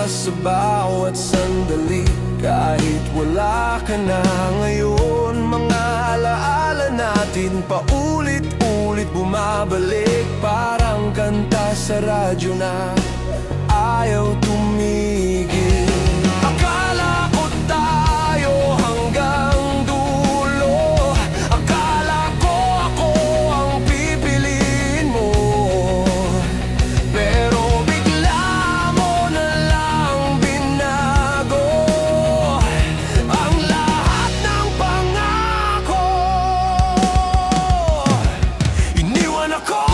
ka sa bawat sandali. Kahit wala ka na ngayon, mga alaala natin paulit-ulit bumabalik. Parang kanta sa radyo na ayaw tumigil. Akala ko tayo hanggang dulo. Akala ko ako ang pipiliin mo. Pero bigla mo na lang binago ang lahat ng pangako. Iniwan ako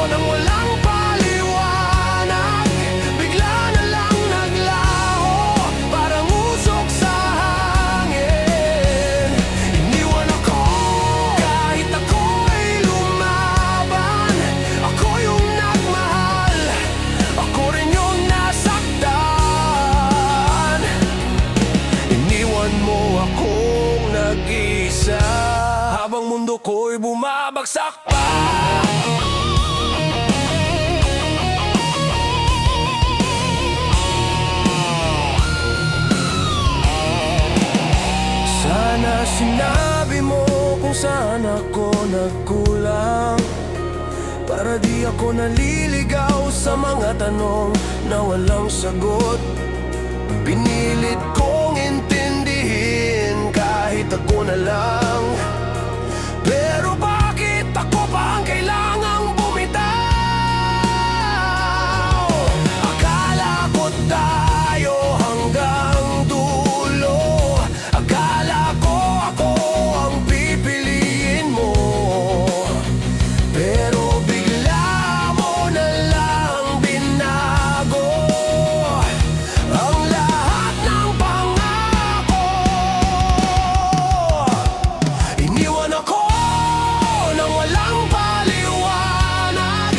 nang walang paliwanag. Bigla na lang naglaho, parang usok sa hangin. Iniwan ako kahit ako'y lumaban. Ako yung nagmahal, ako rin yung nasaktan. Iniwan mo akong nag-isa habang mundo ko'y bumabagsak pa. Sana sinabi mo kung saan ako nagkulang, para di ako naliligaw sa mga tanong na walang sagot. Pinilit kong intindihin kahit ako na lang. Pero bakit ako pa ang kailangang bumitaw? Akala ko tayo hanggang dulo. Akala ko ako ang pipiliin mo. Pero bigla mo na lang binago ang lahat ng pangako. Iniwan ako nang walang paliwanag.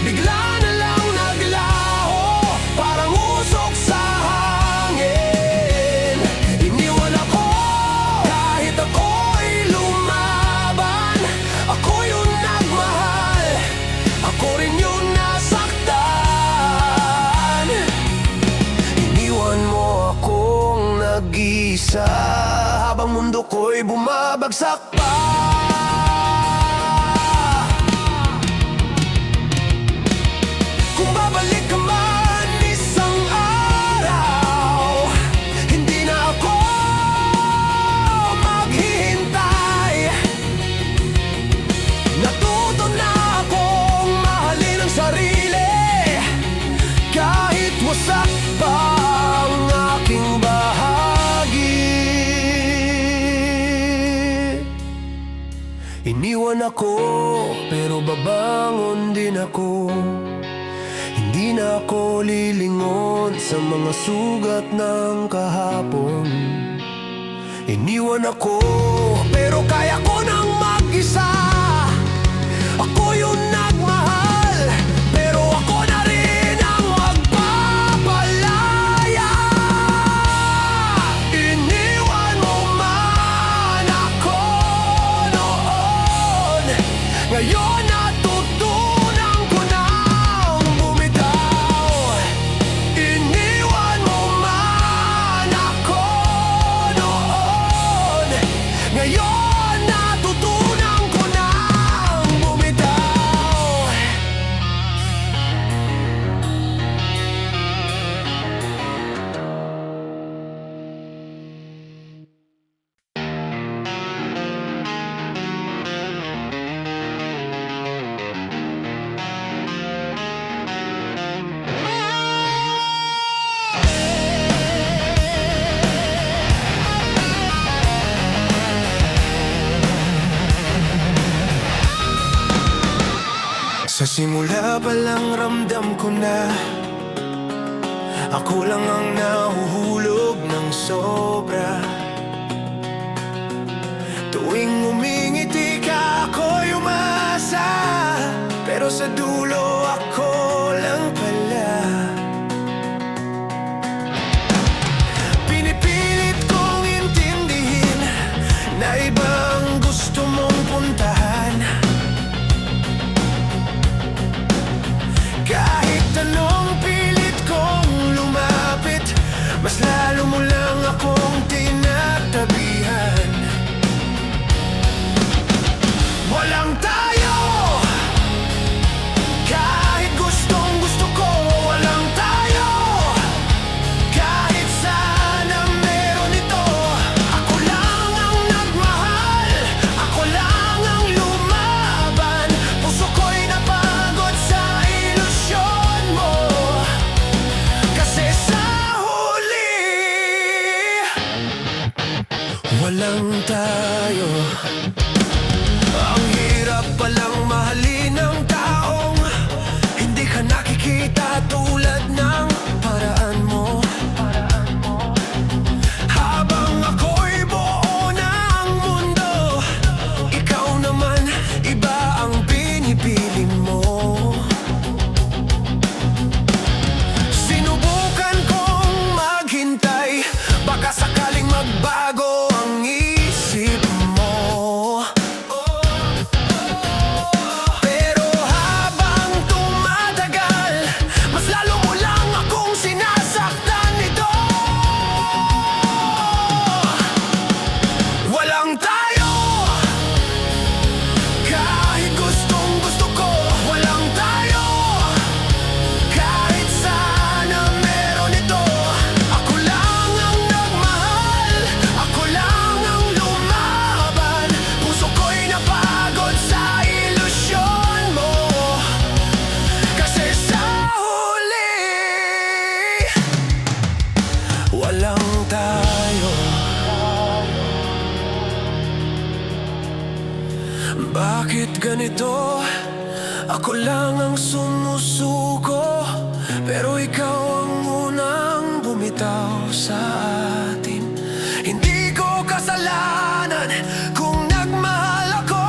Bigla na lang naglaho, parang usok sa hangin. Iniwan ako kahit ako'y lumaban. Ako yung nagmahal, ako rin yung nasaktan. Iniwan mo akong nag-isa habang mundo ko'y bumabagsak pa. Kung babalik ka man isang araw, hindi na ako maghihintay. Natuto na akong mahalin ang sarili, kahit wasak pa ang aking bahagi. Iniwan ako, pero babangon din ako. Hindi na ako lilingon sa mga sugat ng kahapon. Iniwan ako, pero kaya ko nang mag-isa. Ako yung nagmahal, pero ako na rin ang magpapalaya. Iniwan mo man ako noon. Ngayon natutunan ko nang bumitaw. Iniwan mo man ako noon. Ngayon natutunan ko nang bumitaw. Sa simula pa lang ramdam ko na ako lang ang nahuhulog ng sobra. Tuwing umingiti ka, ako'y umasa, pero sa dulo ako lang pala. Pinipilit kong intindihin na ibang gusto mong puntahan. Kahit anong pilit kong lumaban, Bakit ganito? Ako lang ang sumusuko, pero ikaw ang unang bumitaw sa atin. Hindi ko kasalanan kung nagmahal ako,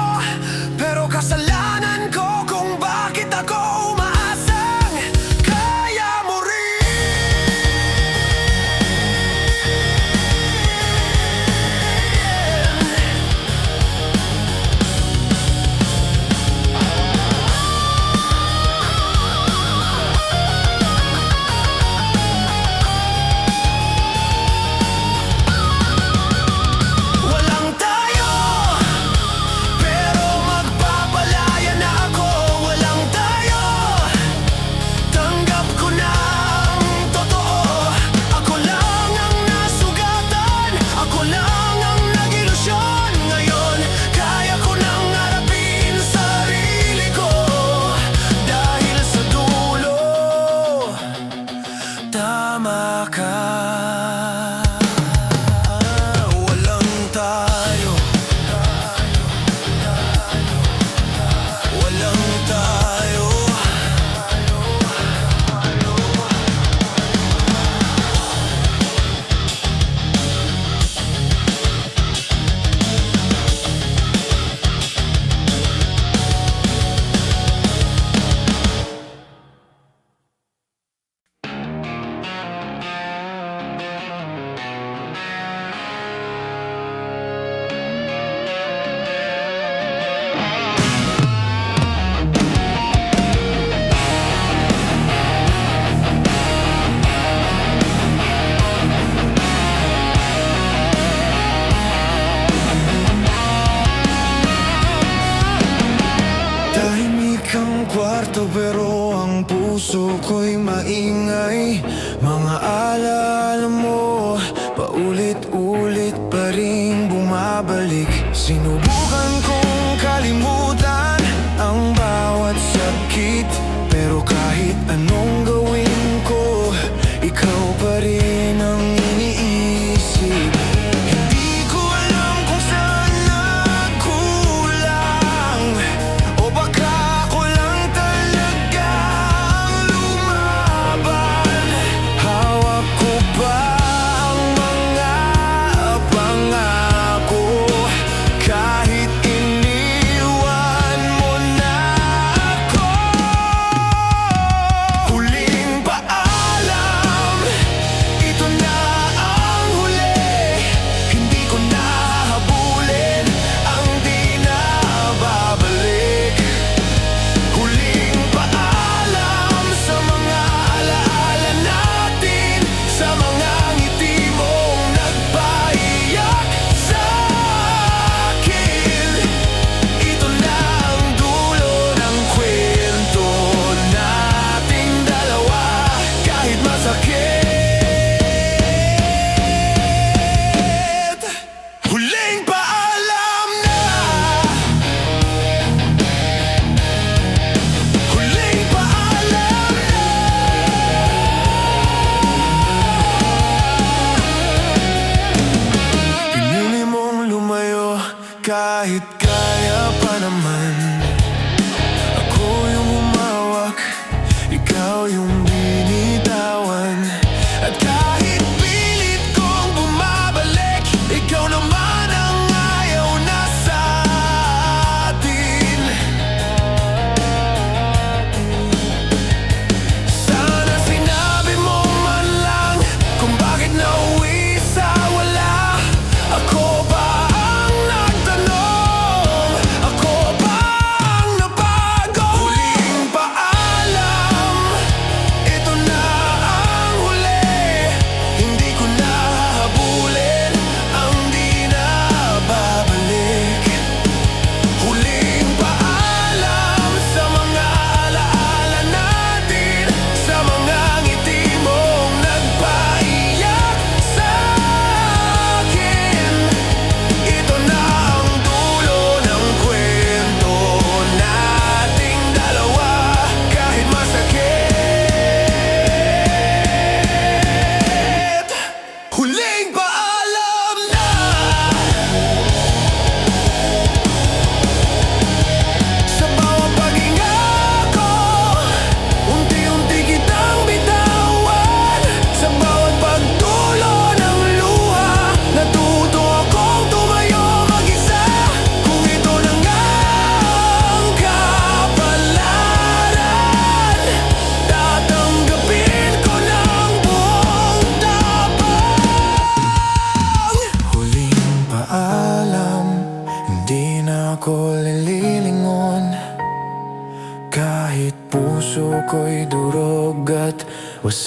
pero kasalanan ko kung bakit ako umaasang kaya mo rin. Walang tayo, pero magpapalaya na ako. Walang tayo, tanggap ko na ang totoo. Ako lang ang nasugatan, ako lang ang nag-ilusyon. Ngayon, kaya ko nang harapin sarili ko. Dahil sa dulo, tama ka. Walang tayo, walang tayo. Tahimik ang kwarto pero ang puso ko'y maingay. Mga alaala mo, paulit-ulit pa rin bumabalik. Sinubukan kong kalimutan ang bawat sakit, pero kahit anong gawin ko, ikaw pa rin ang iniisip. Hindi ko alam kung saan nagkulang, o baka ako lang talaga ang lumaban. Hawak ko pa ang mga pangako, kahit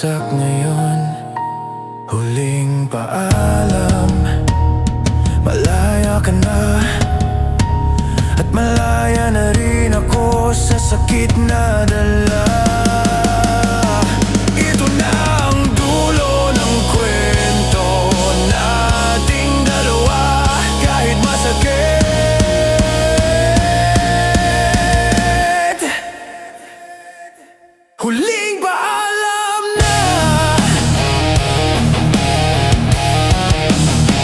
bumagsak ngayon. Huling paalam, malaya ka na, at malaya na rin ako sa sakit na dala. Ito na ang dulo ng kwento nating dalawa, kahit masakit. Huling paalam na.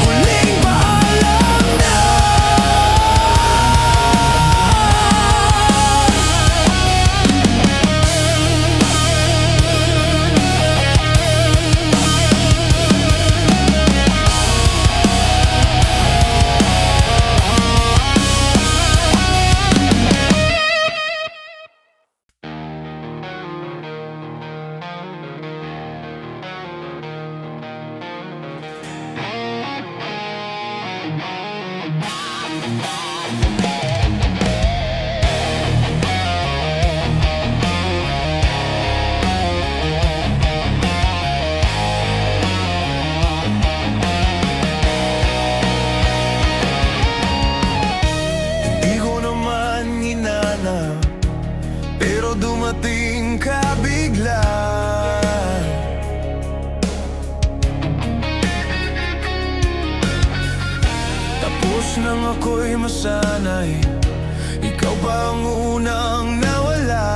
Huling paalam na. Pero dumating ka bigla. Tapos nang ako'y masanay, ikaw pa ang unang nawala.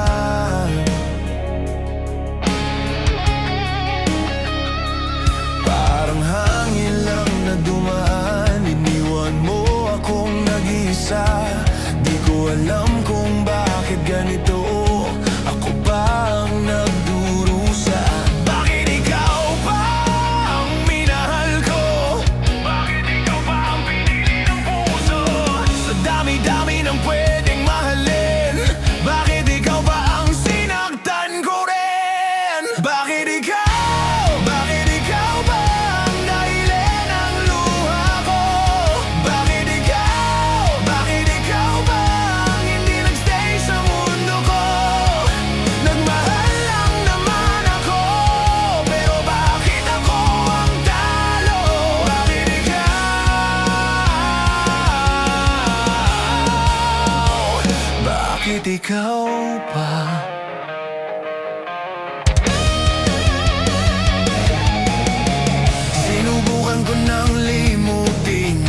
Parang hangin lang na dumaan, iniwan mo akong nag-iisa. Di ko alam kung bakit ganito, ako ba ang nagdurusa? Bakit ikaw pa ang minahal ko? Bakit ikaw pa ang pinili ng puso? Sa dami-dami ng pwedeng mahalin, bakit ikaw pa ang sinaktan ko rin? Bakit ikaw? Bakit ikaw ba ang dahilan ng luha ko? Bakit ikaw? Bakit ikaw ba ang hindi nagstay sa mundo ko? Nagmahal lang naman ako, pero bakit ako ang talo? Bakit ikaw? Bakit ikaw pa? Sinubukan ko nang limutin,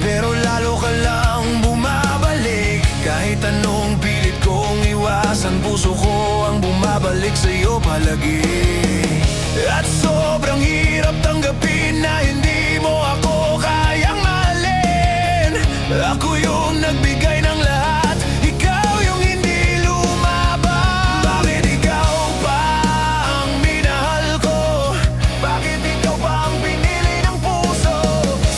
pero lalo ka lang bumabalik. Kahit anong pilit kong iwasan, puso ko ang bumabalik sa'yo palagi. At sobrang hirap tanggapin na hindi mo ako kayang mahalin. Ako yung nagbigay ng lahat, ikaw yung hindi lumaban. Bakit ikaw pa ang minahal ko? Bakit ikaw pa ang pinili ng puso?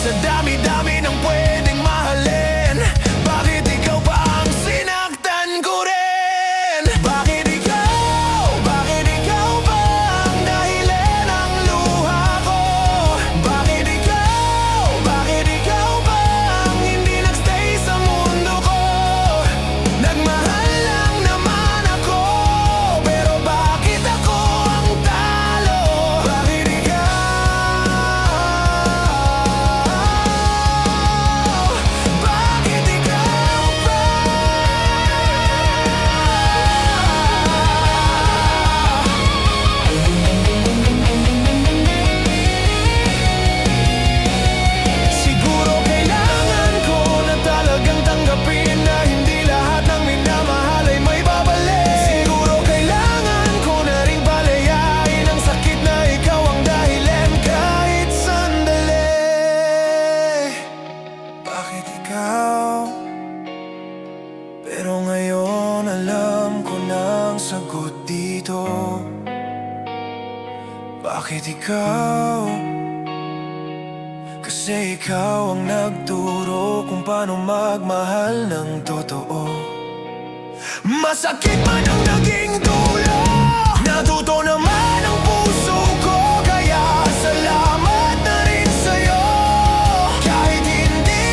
Sa dami-dami ng pwedeng mahalin, bakit ikaw pa ang sinaktan ko rin? Bakit ikaw? Bakit ikaw ba ang dahilan ng luha ko? Bakit ikaw? Bakit ikaw ba ang hindi nagstay sa mundo ko? Nagmahal lang naman ako, pero bakit ako ang talo? Bakit ikaw? Bakit ikaw pa? Siguro kailangan ko na talagang tanggapin na hindi lahat ng minamahal ay may babalik. Siguro kailangan ko na ring palayain ang sakit na ikaw ang dahilan kahit sandali. Bakit ikaw? Pero ngayon alam ko na ang sagot dito. Bakit ikaw? Kasi ikaw ang nagturo kung paano magmahal ng totoo. Masakit man ang naging dulo, natuto naman ang puso ko. Kaya salamat na rin sa'yo, kahit hindi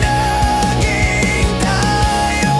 naging tayo.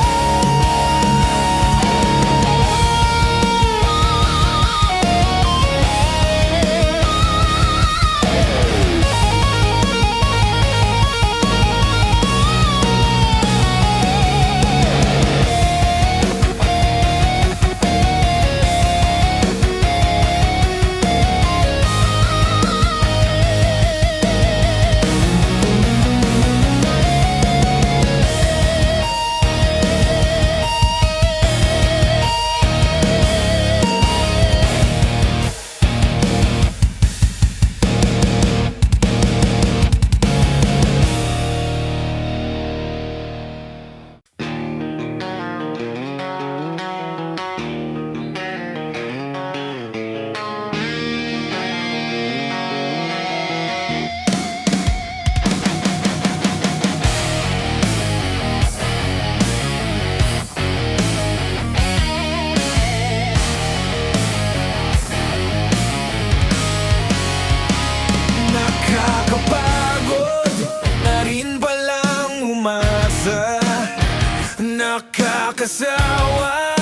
mag-asawa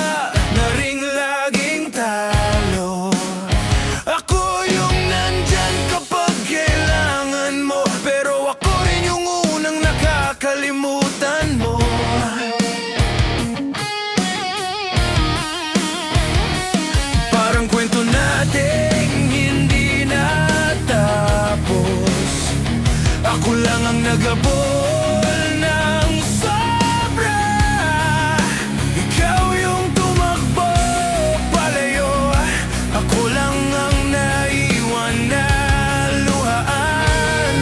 na ring laging talo. Ako yung nandyan kapag kailangan mo, pero ako rin yung unang nakakalimutan mo. Parang kwento nating hindi natapos. Ako lang ang nagabol ng sobra. Ikaw yung tumakbo palayo. Ako lang ang naiwan na luhaan.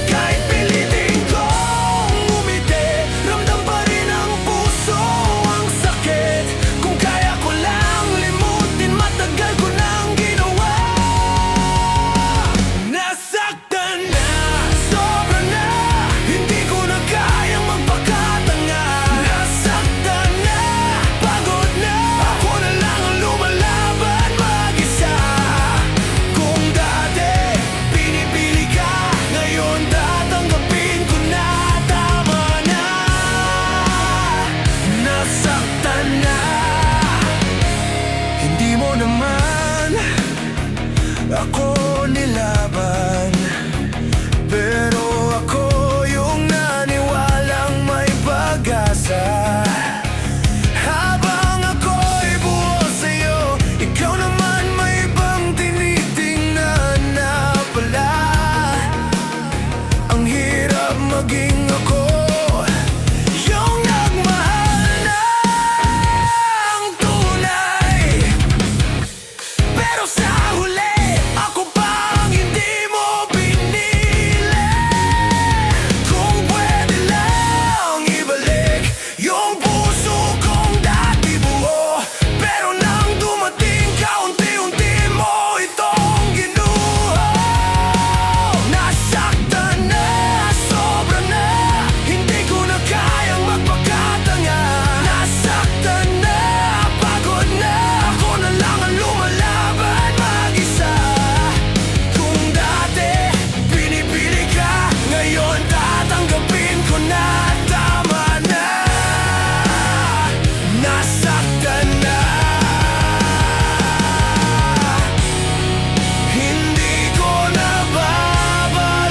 Kahit pilitin kong umiti, ramdam pa rin ang puso ang sakit. Kung kaya ko lang limutin, matagal ko nang ginawa. Nasaktan na, sobra na, hindi ko na kayang magpakatanga. Nasaktan na, pagod na, ako na lang ang lumalaban mag-isa. Kung dati pinipili ka, ngayon tatanggapin ko na, tama na. Nasaktan na, hindi mo naman ako nilaban, pero ako yung naniwalang may pag-asa. Habang ako'y buo sa'yo, ikaw naman may ibang tinitingnan na pala. Ang hirap maging ako yung nagmahal ng tunay, pero sa huli, ako pa ang hindi mo pinili. Kung pwede lang ibalik yung puso kong dati buo, pero nang dumating ka, unti-unti mo itong ginuho. Nasaktan na, sobra na, hindi ko na kayang magpakatanga. Nasaktan na, pagod na, ako na lang ang lumalaban mag-isa. Kung dati pinipili ka, ngayon tatanggapin ko na, tama na. Nasaktan na, hindi ko na babalikan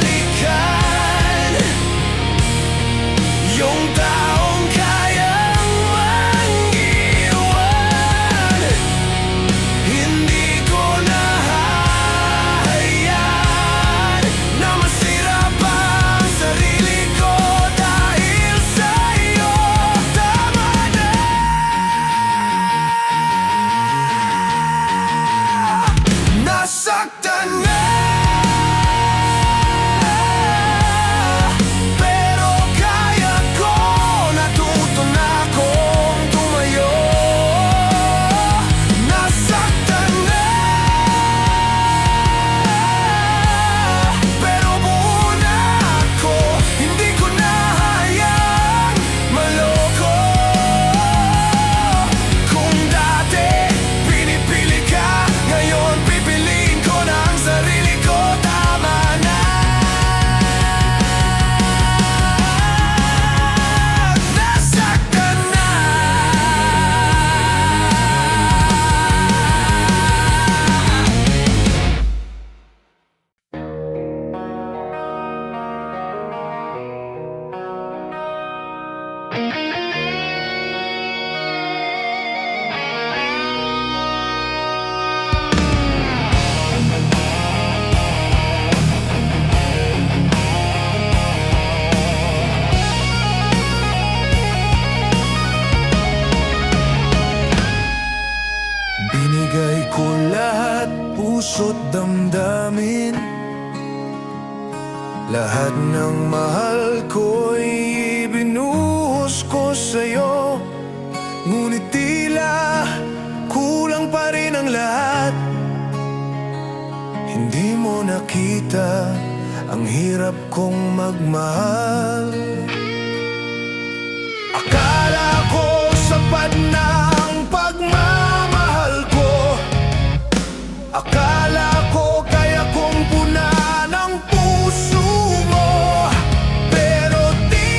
yung taong kayang mag-iwan. Hindi ko na hahayaan na masira pa ang sarili ko dahil sa'yo. Tama na. Nasaktan na, pero kaya ko, natuto na akong tumayo. Nasaktan na, pero buo na ako, hindi ko na hayang maloko. Kung dati pinipili ka, ngayon pipiliin ko na ang sarili ko, tama na. Nasaktan na. Binigay ko lahat, puso't damdamin. Lahat ng mahal ko'y ibinuhos ko sa'yo. Ngunit tila kulang pa rin ang lahat. Hindi mo nakita ang hirap kong magmahal. Akala ko sapat na ang pagmamahal ko. Akala ko kaya kong punan ang puso mo. Pero di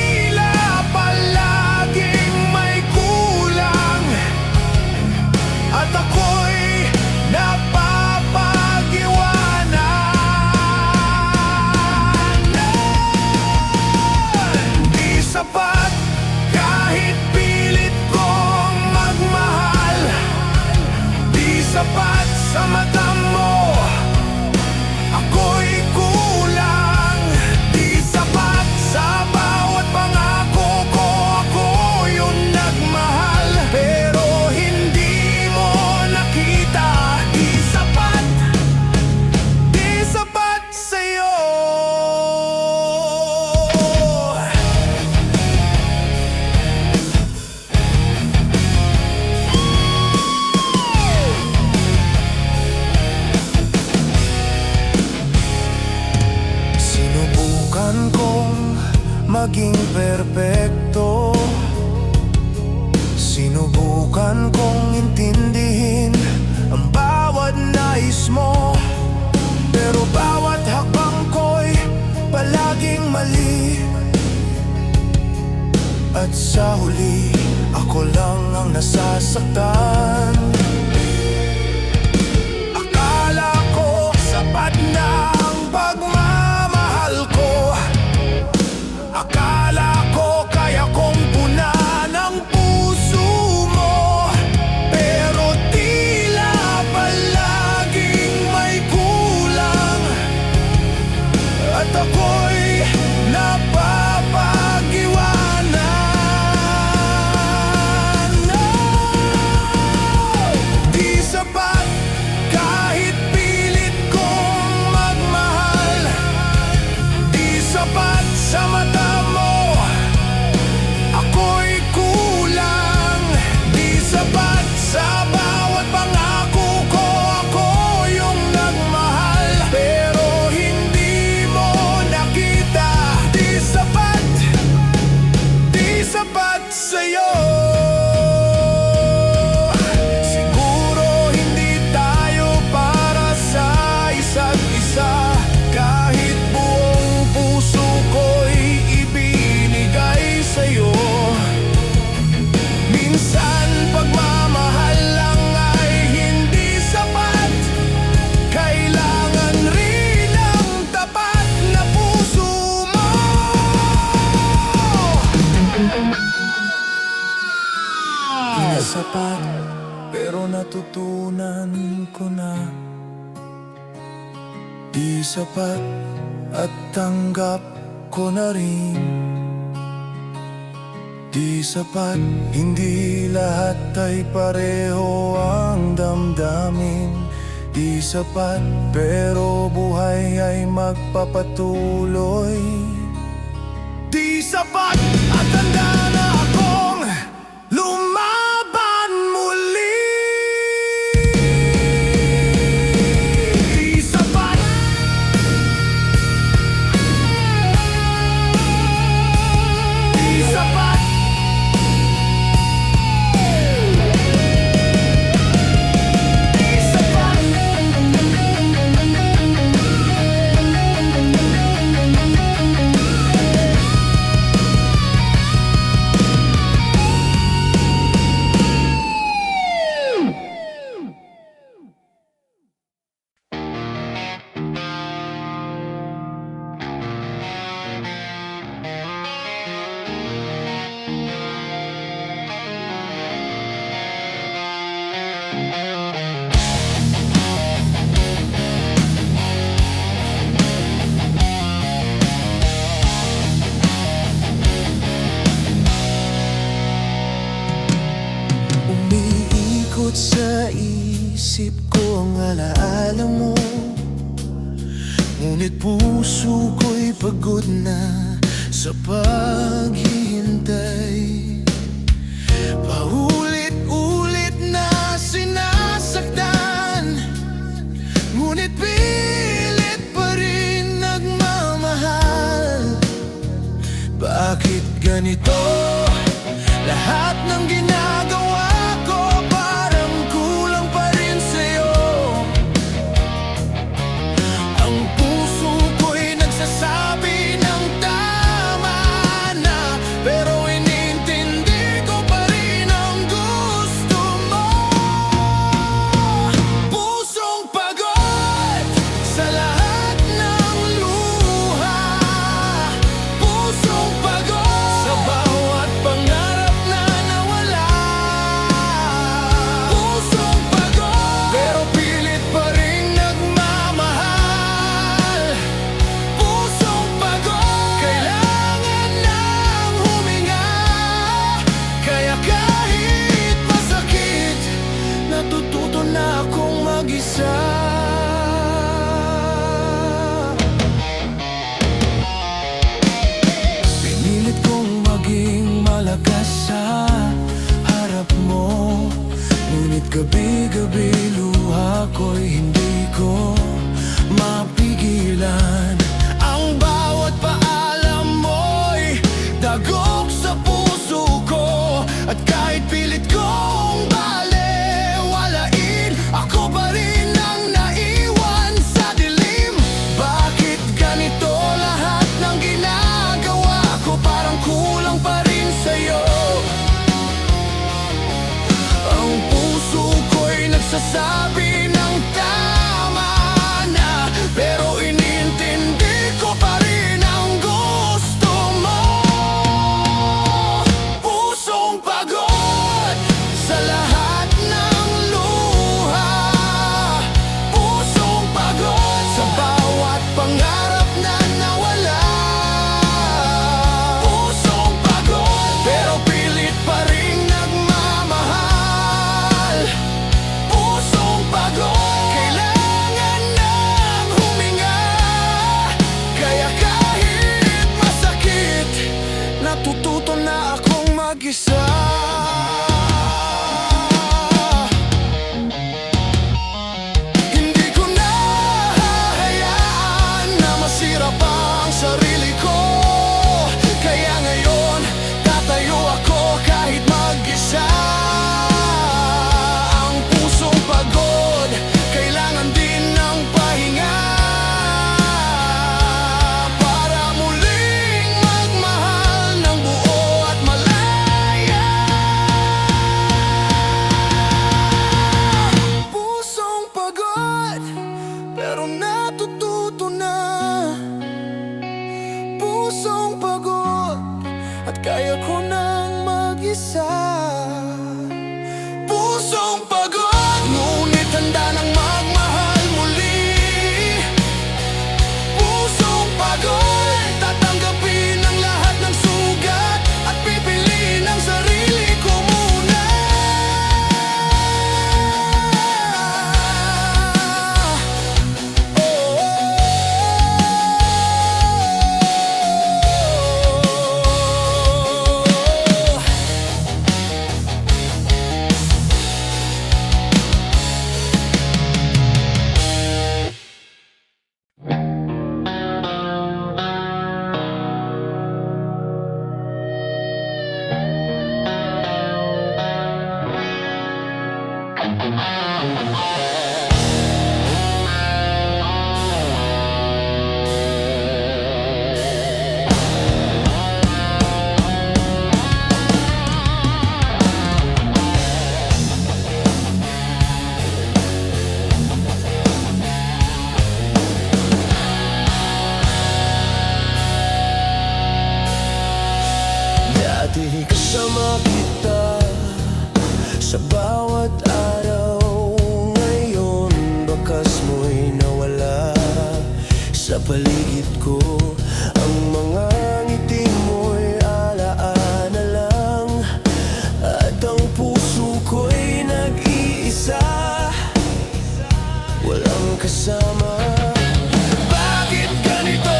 natutunan ko na di sapat at tanggap ko na rin. Di sapat, hindi lahat ay pareho ang damdamin. Di sapat, pero buhay ay magpapatuloy. Di sapat at handa na akong lumaban muli. Di sapat, di sapat. Umiikot sa isip ko ang alaala mo, ngunit puso ko'y pagod na sa paghihintay. Paulit-ulit na sinasaktan, ngunit pilit pa rin nagmamahal. Bakit ganito? Lahat ng ginagawa ko parang kulang pa rin sa'yo. Ang puso ko'y nagsasabi ng tama na, pero inintindi ko pa rin ang gusto mo. Pusong pagod sa lahat ng luha, pusong pagod sa bawat pangarap na nawala. Pusong pagod, pero pilit pa rin nagmamahal. Pusong pagod, kailangan ng huminga. Kaya kahit masakit, natututo na akong mag-isa. Pinilit kong maging malakas sa harap mo, ngunit gabi-gabi luha ko'y hindi ko mapigilan. Ang bawat paalam mo'y dagok sa puso ko, at kahit pilit kong balewalain, ako pa rin ang naiwan sa dilim. Bakit ganito? Lahat ng ginagawa ko parang kulang pa rin sa'yo. Ang puso ko'y nagsasabi ng tama na, pero inintindi ko pa rin ang gusto mo. Pusong pagod sa lahat ng luha, pusong pagod sa bawat pangarap na nawala. Pusong pagod, pero pilit pa rin nagmamahal. Pusong pagod, kailangan ng huminga. Kaya kahit masakit, natututo na akong mag-isa. Hindi ko na hahayaan na masira pa ang sarili ko. Kaya ngayon, tatayo ako kahit mag-isa. Ang pusong pagod, kailangan din ng pahinga, para muling magmahal ng buo at malaya. Dati kasama kita sa bawat araw. Ngayon bakas mo'y nawala sa paligid ko. Ang mga ngiti mo'y alaala lang, at ang puso ko'y nag-iisa, walang kasama. Bakit ganito?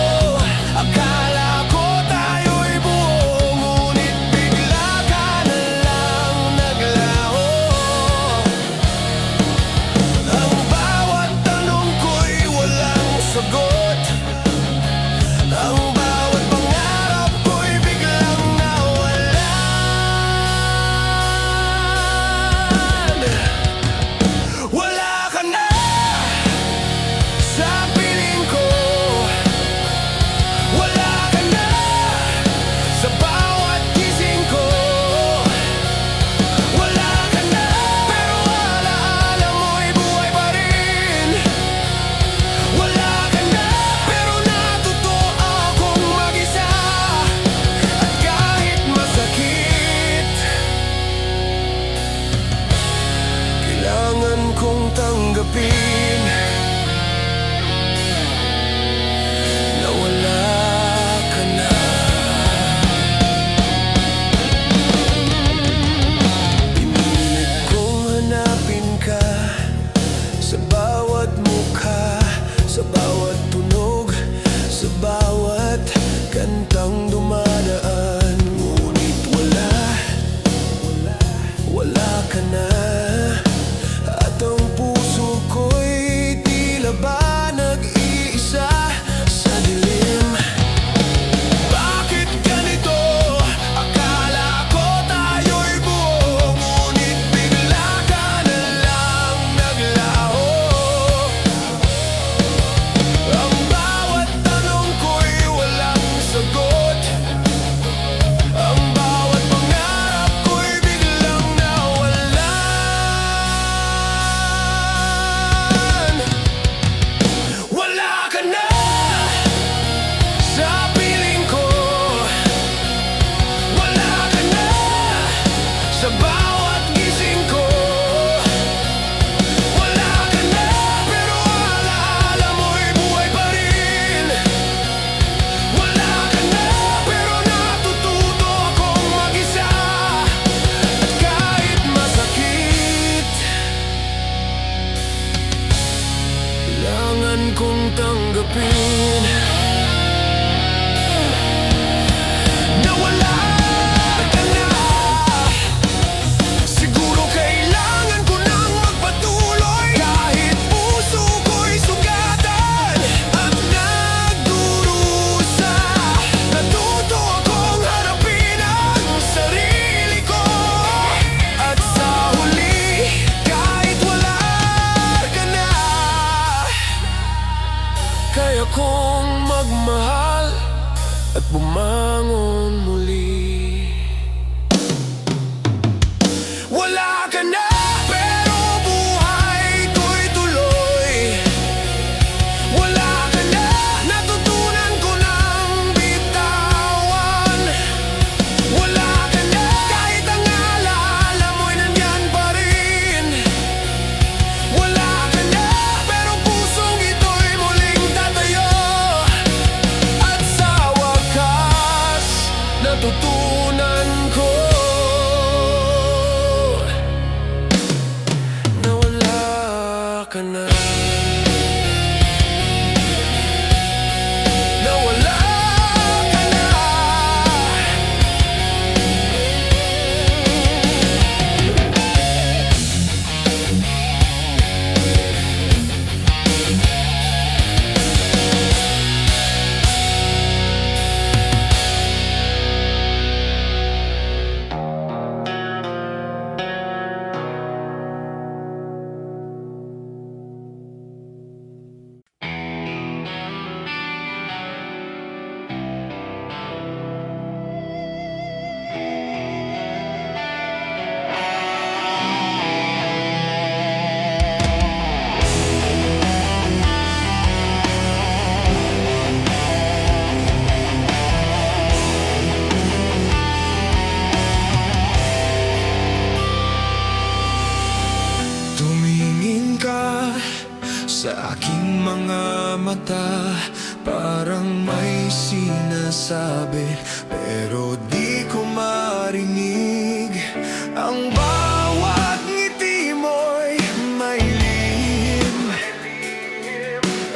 Akala ko tayo'y buo, ngunit bigla ka na lang naglaho. Ang bawat tanong ko'y walang sagot, ang bawat pangarap ko'y biglang nawalan. Wala ka na sa piling ko, wala ka na sa bawat gising ko. Wala ka na, pero alaala mo'y buhay pa rin. Wala ka na, pero natuto akong mag-isa. At kahit masakit, kailangan kong tanggapin na wala ka na. Pinilit kong hanapin ka sa bawat mukha, sa bawat tunog, sa bawat kantang dumadaan. Ngunit wala ka na. At ang puso ko'y tila ba nag-iisa sa dilim. Bakit ganito? Akala ko tayo'y buo, ngunit bigla ka na lang naglaho. Ang bawat tanong ko'y walang sagot, ang bawat pangarap ko'y biglang nawalan. Wala ka na sa piling ko, wala ka na sa bawat gising ko. Wala ka na, pero alaala mo'y buhay pa rin. Wala ka na, pero natututo akong mag-isa. At kahit masakit, kailangan kong tanggapin na wala ka na. Siguro kailangan ko nang magpatuloy, kahit puso ko'y sugatan at nagdurusa. Natuto akong harapin ang sarili ko, at sa huli, kahit wala ka na, kaya kong magmahal at bumangon muli. Wala ka na, pero buhay ko'y tuloy. Wala ka na, natutunan ko nang bitawan. Wala ka na, kahit ang alaala mo'y nandyan pa rin. Wala ka na, pero pusong ito'y muling tatayo. At sa wakas, natutunan ko na wala ka na. Na wala ka na. Sa aking mga mata, parang may sinasabi, pero di ko marinig. Ang bawat ngiti mo'y may lihim,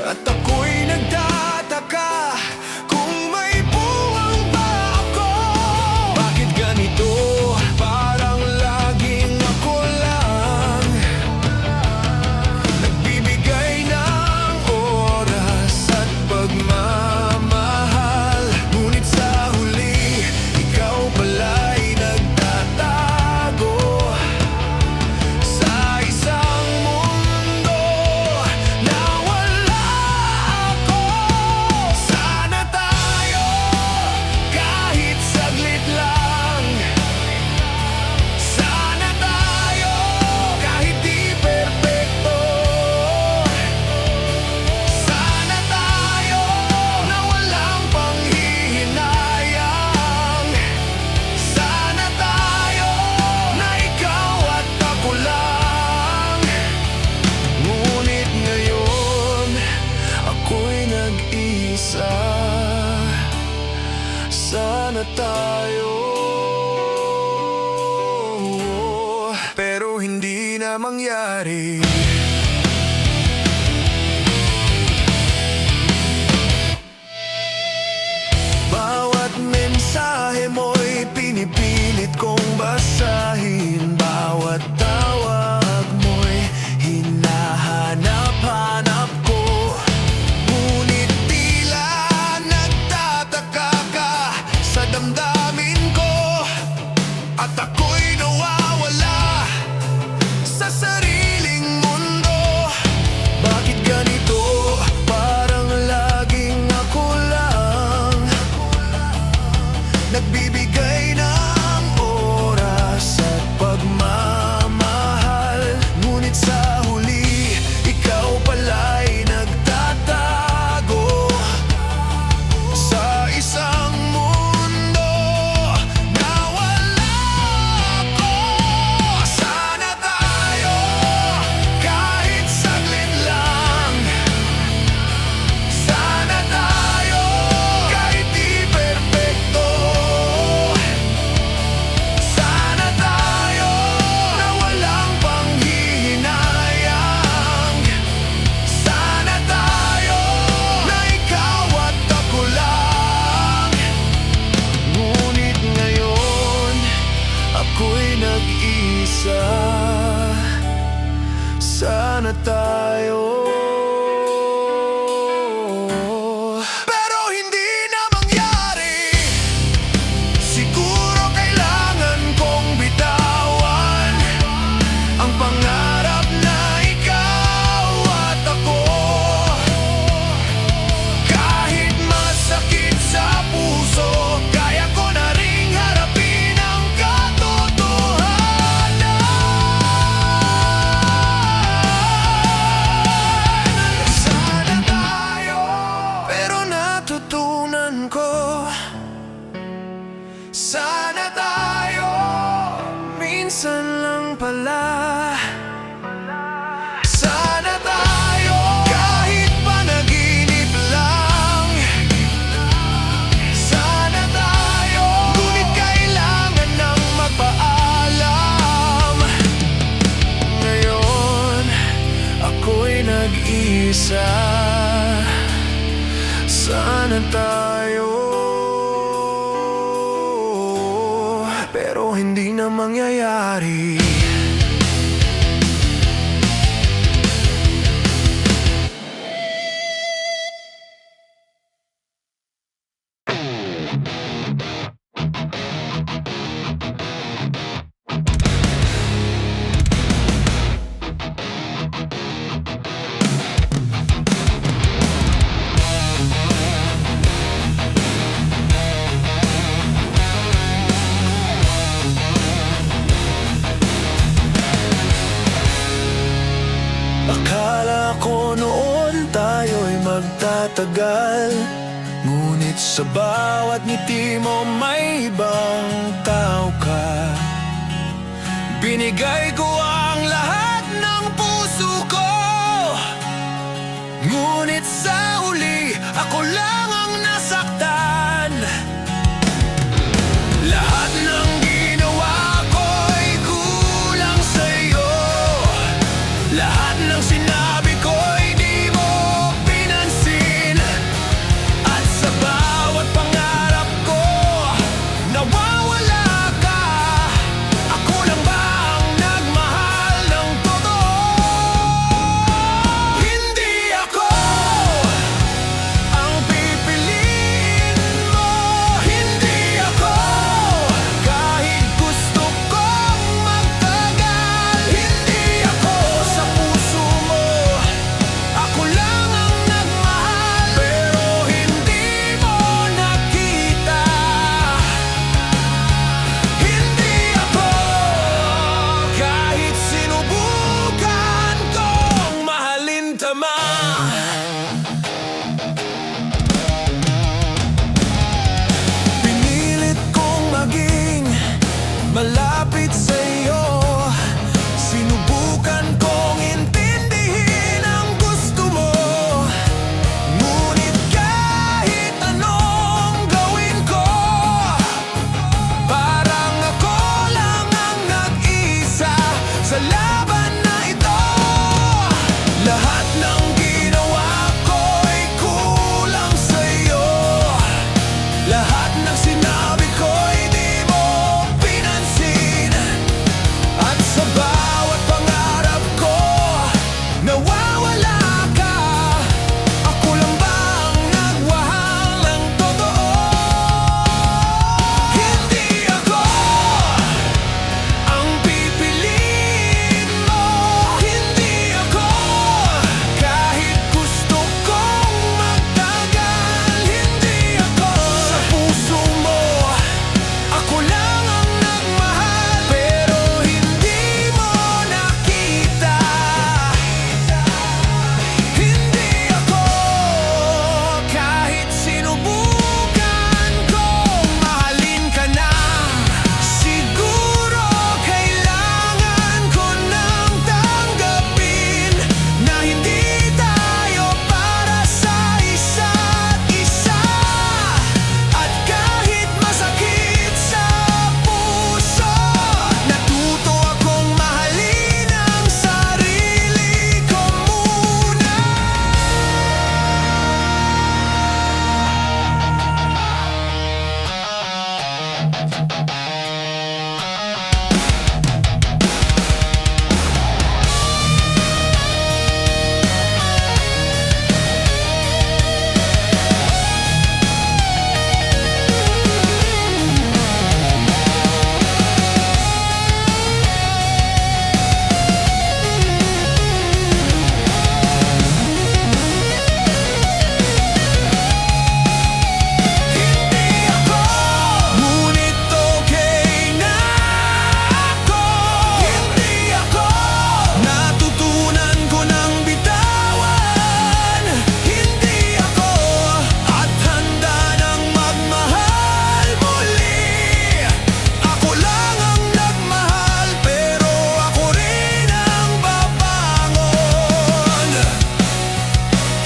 at ako'y nagtataka kung may buwang ba ako. Bakit ganito? Parang laging ako lang nagbibigay ng oras at pagmamahal, ngunit sa huli, ikaw pala'y nagtatago sa isang mundo na wala ako. Sana tayo, kahit saglit lang. Sana tayo, kahit di perpekto. Sana tayo, na walang panghihinayang. Sana tayo, na ikaw at ako lang. Ngunit ngayon, ako'y nag-isa. Sana tayo, pero hindi na mangyari. Bawat mensahe mo'y pinipilit kong basahin. Bawat tawag mo'y hinahanap-hanap ko. Ngunit tila nagtataka ka sa damdamin ko, at ako'y nawawala sa sariling mundo. Bakit ganito? Parang laging ako lang nagbibigay ng oras at pagmamahal, ngunit sa huli, ikaw pala'y nagtatago sa isang mundo na wala ako. Sana tayo, kahit saglit lang. Sana tayo, kahit di perpekto. Sana tayo, na walang panghihinayang. Sana tayo, na ikaw at ako lang. Ngunit ngayon, ako'y nag-isa. Sana tayo, pero hindi na mangyari. Siguro kailangan kong bitawan ang pangarap na ikaw at ako. Kahit masakit sa puso, kaya ko na ring harapin ang katotohanan. Sana tayo, pero natutunan ko. Sana tayo, minsan lang pala. Sana tayo, kahit panaginip lang. Sana tayo, ngunit kailangan nang magpaalam. Ngayon, ako'y nag-isa. Sana tayo, pero hindi na mangyayari. Akala ko noon tayo'y magtatagal, ngunit sa bawat ngiti mo may ibang tao ka. Binigay ko ang lahat ng puso ko, Lahat ng sinabi ko'y di mo pinansin. At sa bawat pangarap ko, nawawala ka. Ako lang ba ang nagmahal ng totoo? Hindi ako ang pipiliin mo. Hindi ako kahit gusto kong magtagal. Hindi ako sa puso mo. Ako lang ang nagmahal, pero hindi mo nakita. Hindi ako kahit sinubukan kong mahalin tama. Pinilit kong maging malapit sa'yo. Sinubukan kong intindihin ang gusto mo. Ngunit kahit anong gawin ko, parang ako lang ang nag-isa sa laban na ito. Lahat ng ginawa ko'y kulang sa'yo. Lahat ng sinabi ko'y di mo pinansin. At sa bawat pangarap ko, nawawala ka. Ako lang ba ang nagmahal ng totoo? Hindi ako ang pipiliin mo. Hindi ako kahit gusto kong magtagal. Hindi ako sa puso mo. Ako lang ang nagmahal, pero hindi mo nakita. Hindi ako kahit sinubukan kong mahalin ka na. Siguro kailangan ko nang tanggapin na hindi tayo para sa isa't isa. At kahit masakit sa puso, natuto akong mahalin ang sarili ko muna. Hindi ako, ngunit okay na ako. Hindi ako, natutunan ko ng bitawan. Hindi ako, at handa nang magmahal muli. Ako lang ang nagmahal, pero ako rin ang babangon.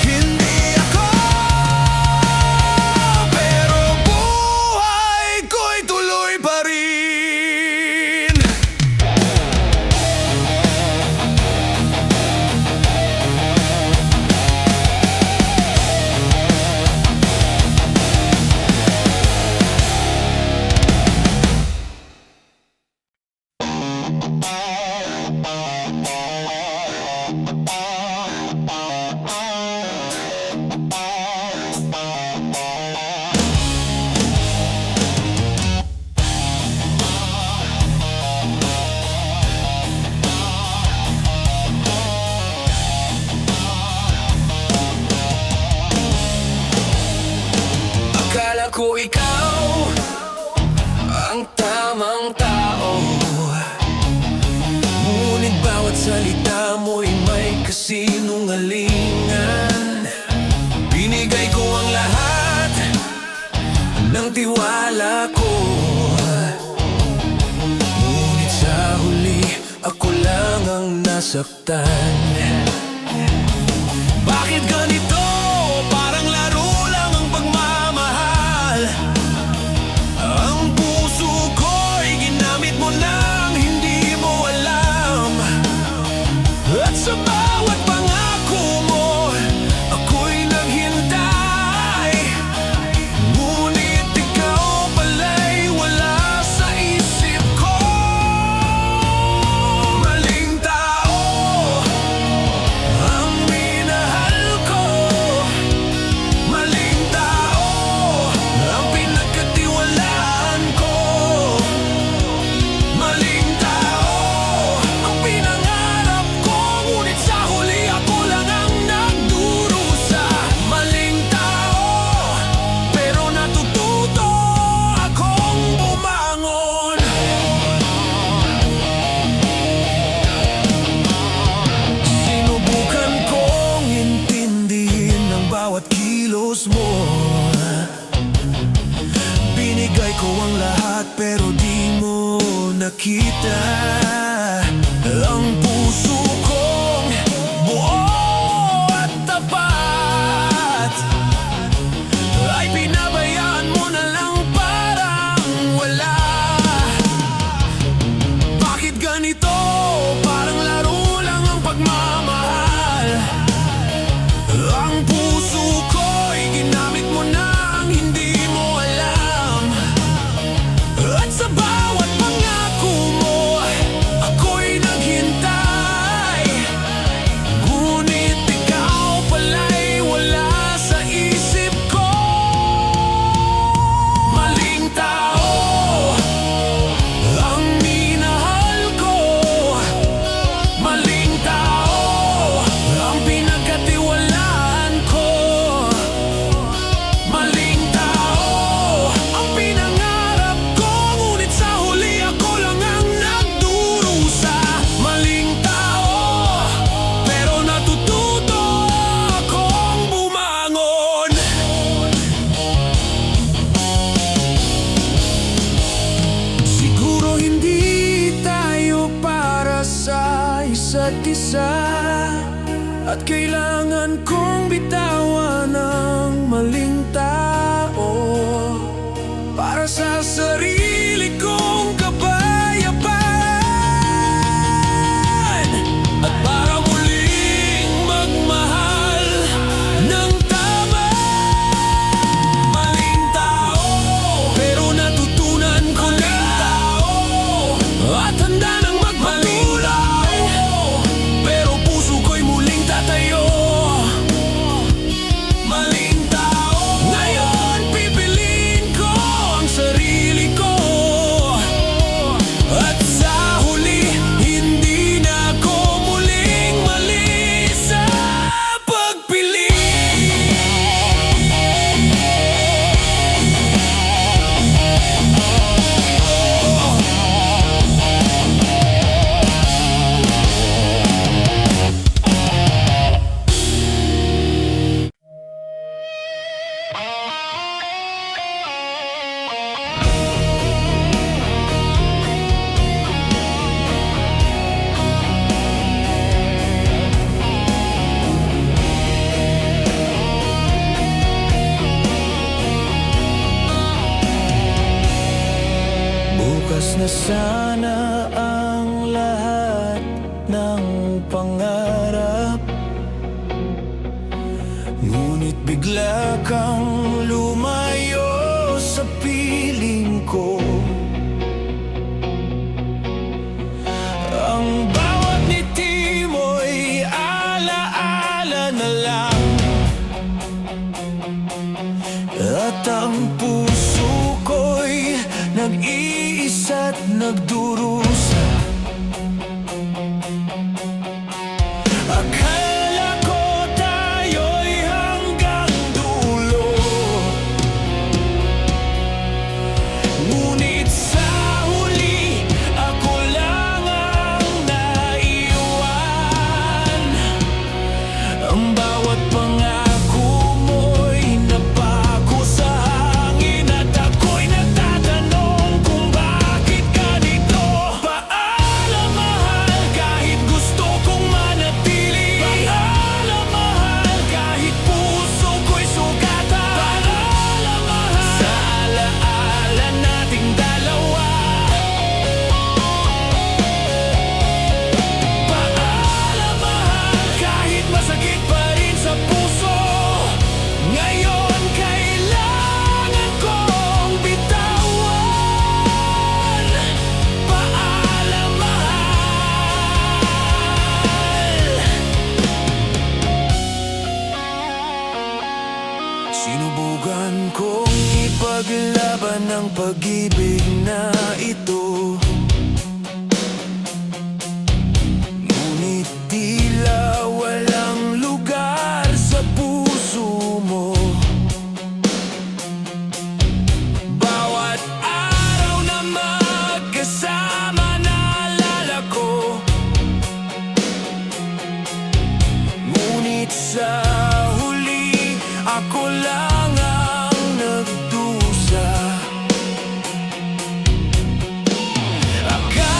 Hindi ako, pero buhay ko'y tuloy pa rin. Akala ko ikaw ang tamang tao, ngunit bawat salita mo'y may kasinungalingan. Binigay ko ang lahat ng tiwala ko, ngunit sa huli ako lang ang nasaktan. Bakit ganito? Parang laro lang ang pagmamahal. Ang puso ko'y ginamit mo nang hindi mo alam. At sa kita. Ang puso kong buo at tapat ay pinabayaan mo na lang parang wala. Bakit ganito? Parang laro lang ang pagmamahal. Ang puso ko'y ginamit mo na ang hindi mo alam. At sa bawat pangako mo, ako'y naghintay. Ngunit ikaw pala'y wala sa isip ko. Maling tao ang minahal ko. Maling tao ang pinagkatiwalaan ko. Maling tao ang pinangarap ko. Ngunit sa huli ako lang ang nagdurusa. Maling tao, pero natututo akong bumangon. Siguro hindi tayo para sa isa't isa, at kailangan kong bitawan ang maling tao para sa sarili kong kapayapaan. At para muling magmahal ng tama. Maling tao, pero natutunan ko na. At handa nang magpatulaw, pero puso ko'y muling tatayo. Maling tao, ngayon pipiliin ko ang sarili ko. At sa huli, hindi na ako muling mali sa pagpili. Bukas na sana ang lahat ng pangarap, ngunit bigla kang lumayo sa piling ko. Ang bawat ngiti mo'y alaala na lang, at ang puso ko'y nag-iisa't nagdurusa. Akala ko tayo'y hanggang dulo, ngunit sa huli ako lang ang naiwan. Ang bawat pangako mo'y napako sa hangin, at ako'y nagtatanong kung bakit ganito. Paalam mahal, kahit gusto kong manatili. Paalam mahal, kahit puso ko'y sugatan. Paalam mahal, sa alaala nating dalawa. Paalam mahal, kahit masakit pa rin sa puso. Ngayon kailangan kong bitawan. Paalam mahal. Sinubukan kong ipaglaban ang pag-ibig na ito, ngunit tila walang lugar sa puso mo. Bawat araw na magkasama naalala ko, ngunit sa huli ako lang ang nagdusa. Akala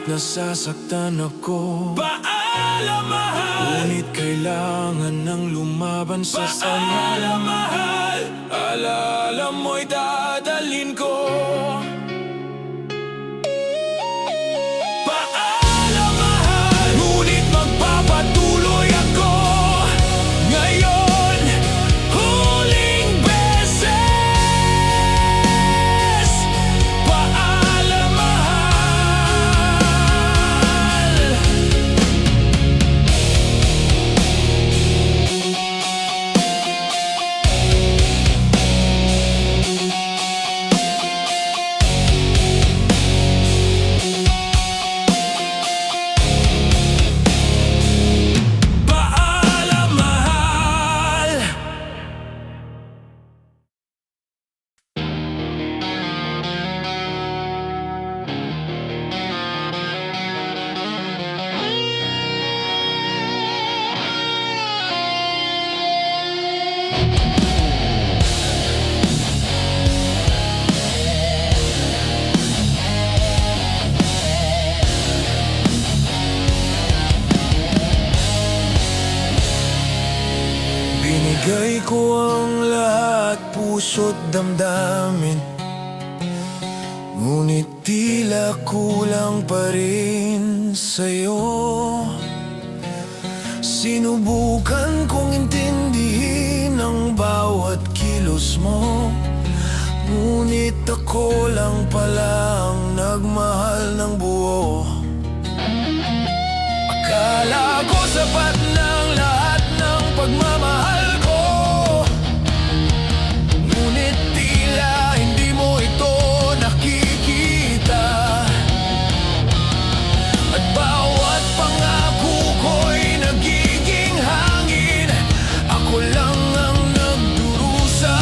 Kahit nasasaktan ako, Paalam mahal, ngunit kailangan nang lumaban sa sama. paalam mahal, alaala mo'y dadalhin ko. Paalam mahal, ngunit magpapatuloy ako ngayon, huling beses. Paalam mahal. Paalam mahal. Binigay ko ang lahat, puso't damdamin, ngunit tila kulang pa rin sa'yo. Sinubukan kong intindihin ang bawat kilos mo, ngunit ako lang pala ang nagmahal ng buo. Akala ko sapat ng lahat ng pagmamahal ko, ngunit tila hindi mo ito nakikita. At bawat pangako ko'y nagiging hangin, ako lang ang nagdurusa,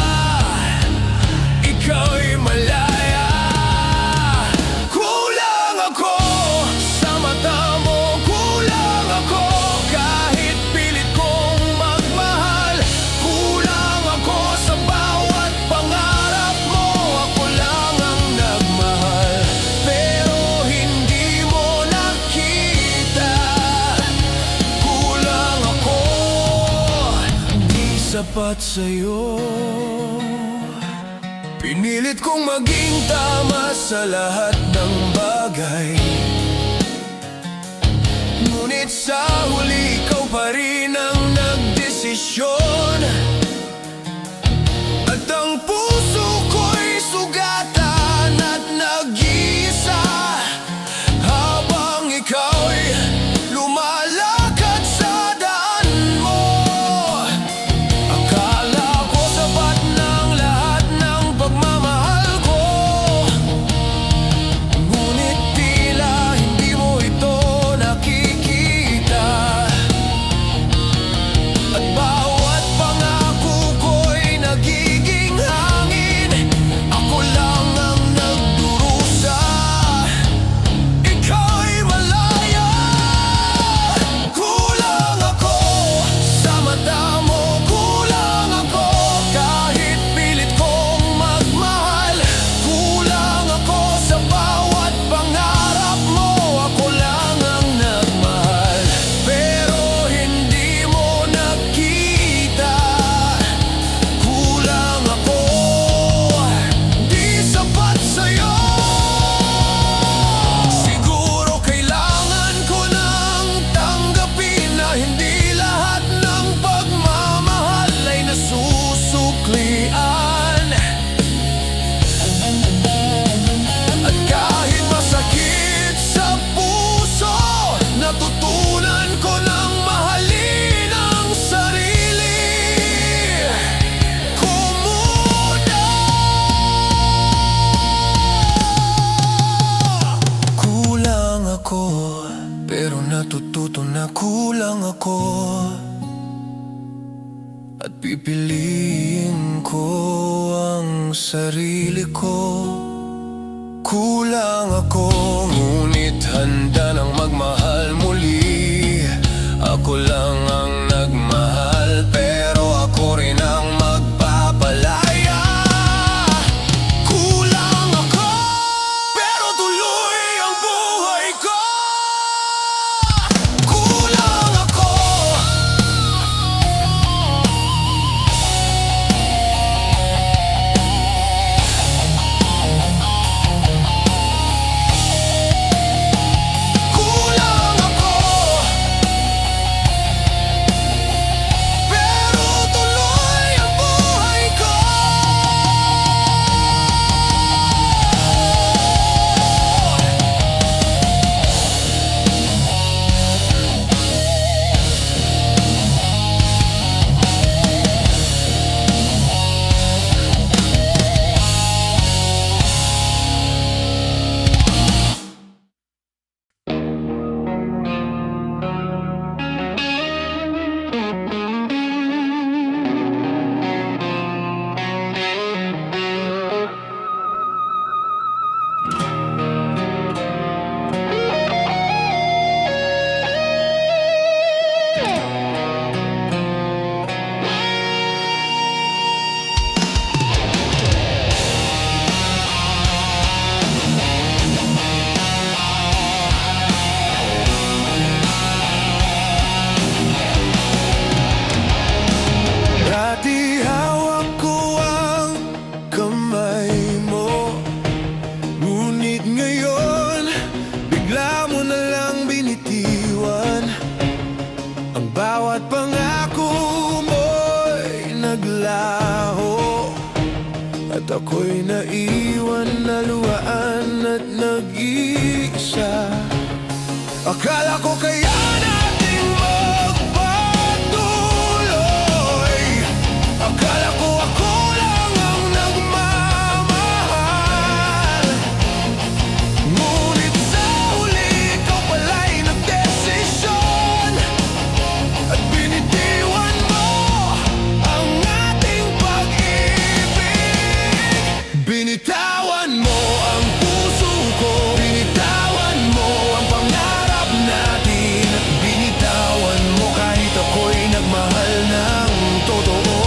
ikaw'y malaya. Kulang ako sa mata mo, kulang ako kahit pilit kong magmahal. Kulang ako sa bawat pangarap mo, ako lang ang nagmahal, pero hindi mo nakita. Kulang ako, di sapat sa'yo. Pinilit kong maging tama sa lahat ng bagay, ngunit sa huli ikaw pa rin ang nagdesisyon. At ang puso ko'y sugatan at nag-iisa, habang ikaw'y lumalakad sa daan mo. Akala ko sapat ng lahat ng pagmamahal ko, ngunit tila hindi mo ito nakikita. At bawat pangako ko'y nagiging hangin, ako lang ang nagdurusa, ikaw'y malaya. Kulang ako sa mata mo, kulang ako kahit pilit kong magmahal. Kulang ako sa bawat pangarap mo, ako lang ang nagmahal, pero hindi mo nakita. Kulang ako, di sapat sa'yo. Siguro kailangan ko nang tanggapin na hindi lahat ng pagmamahal ay nasusuklian. At kahit masakit sa puso, natutunan ko nang mahalin ang sarili ko muna. Kulang ako, pero natututo na kulang ako. At pipiliin ko ang sarili ko. Kulang ako, ngunit handa nang magmahal muli. Ako lang ang nagmahal, pero ako rin ang magpapalaya. Kulang ako, pero tuloy ang buhay ko. ako'y naiwan na luhaan at nag-iisa. Akala ko kaya nating magpatuloy. Akala ko ako lang ang nagmamahal. Ngunit sa huli ikaw pala'y nagdesisyon at binitiwan mo ang ating pag-ibig. Binitawan mo ang puso ko, binitawan mo ang pangarap natin, binitawan mo kahit ako'y nagmahal ng totoo.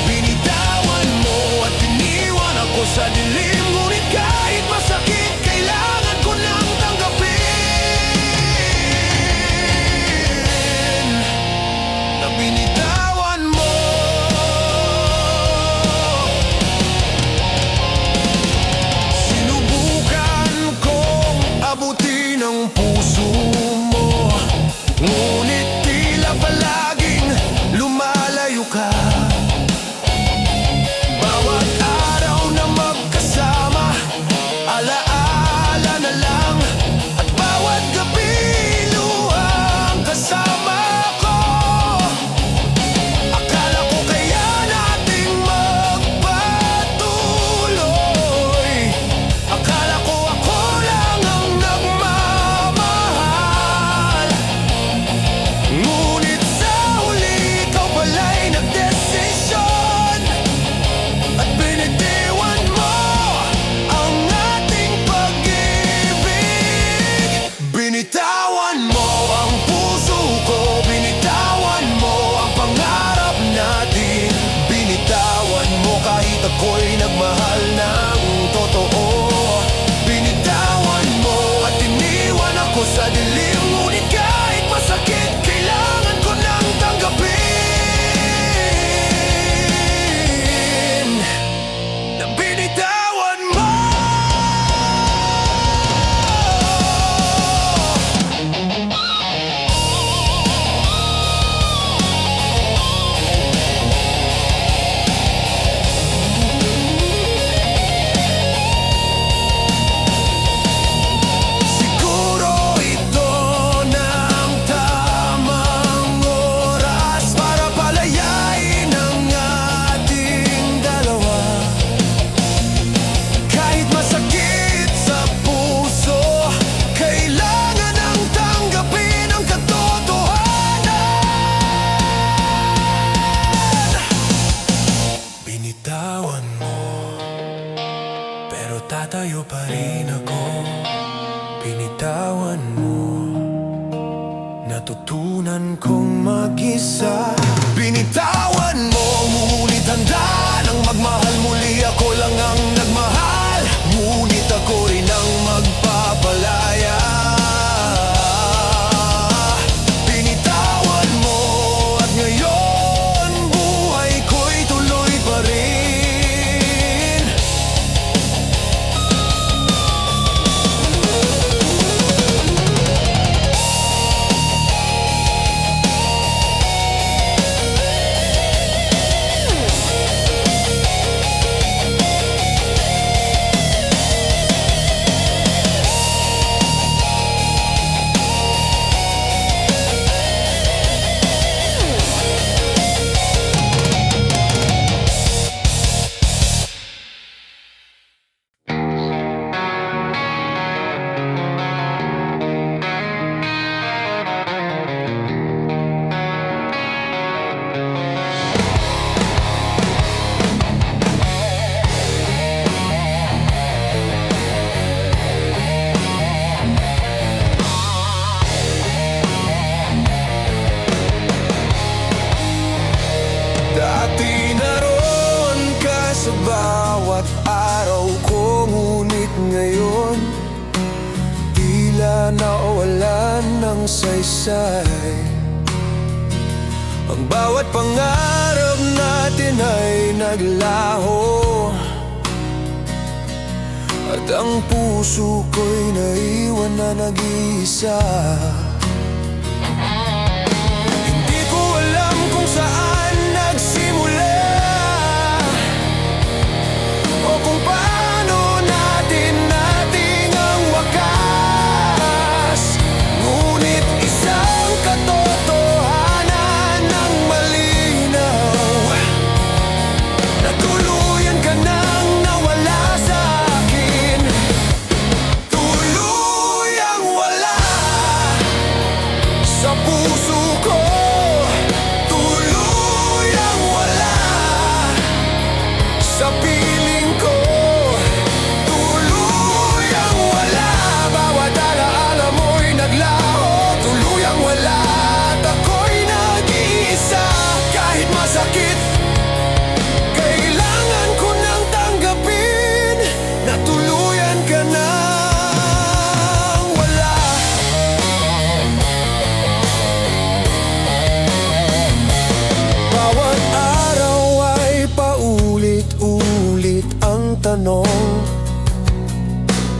Binitawan mo at iniwan ako sa dilim, ngunit kahit masakit kailangan ko nang tanggapin na binitawan mo. Sinubukan kong abutin ang puso mo, ngunit tila palaging lumalayo ka. Bawat araw na magkasama, alaala na lang, at bawat gabi luhang kasama ko. Akala ko kaya nating magpatuloy. Akala ko ako lang ang nagmamahal. Ngunit sa huli ikaw pala'y nagdesisyon at binitiwan mo ang ating pag-ibig. Binitawan mo ang puso ko, binitawan mo ang pangarap natin, binitawan mo kahit ako'y nagmahal ng totoo. Binitawan mo at iniwan ako sa dilim, ngunit kahit masakit kailangan ko nang tanggapin na binitawan mo. Siguro ito na ang tamang oras para palayain ang ating dalawa. Kahit masakit sa puso, kailangan ang tanggapin ang katotohanan. Binitawan mo, pero tatayo pa rin ako. Binitawan mo, natutunan kong mag-isa. Binitawan mo, ngunit handa nang magmahal muli. Ako lang ang nagmahal, ngunit ako rin ang magpapalaya. Binitawan mo at ngayon buhay ko'y tuloy pa rin. ng saysay. Ang bawat pangarap natin ay naglaho, at ang puso ko'y naiwan na nag-iisa. Hindi ko alam kung saan nagsimula o tanong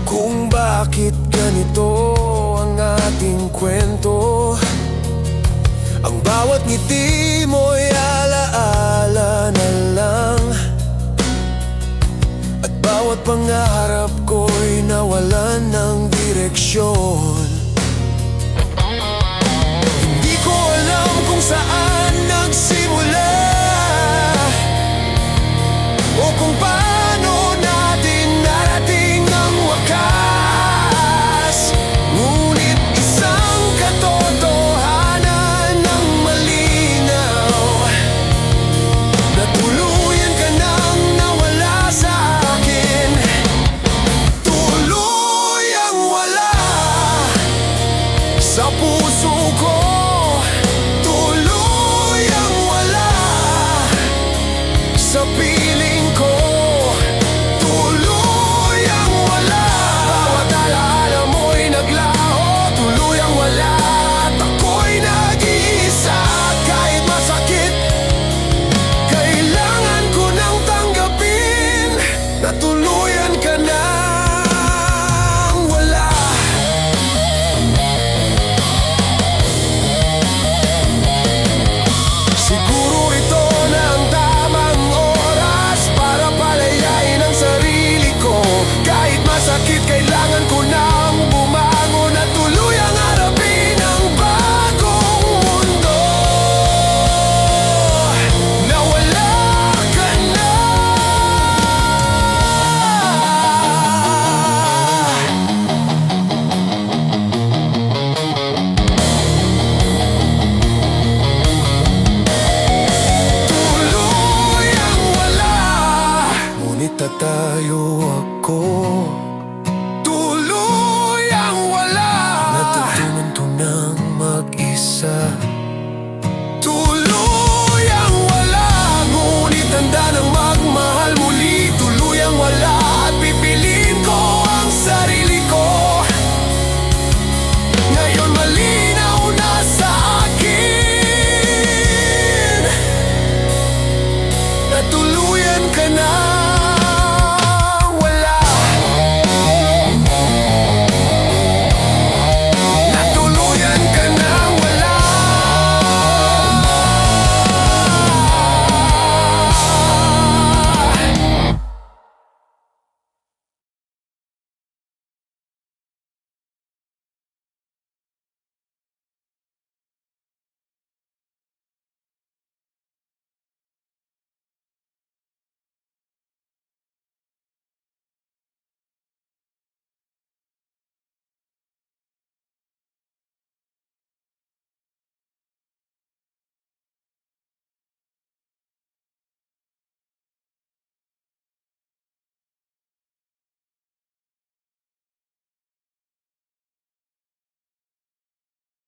kung bakit ganito ang ating kwento. Ang bawat ngiti mo'y alaala na lang, at bawat pangarap ko'y nawala.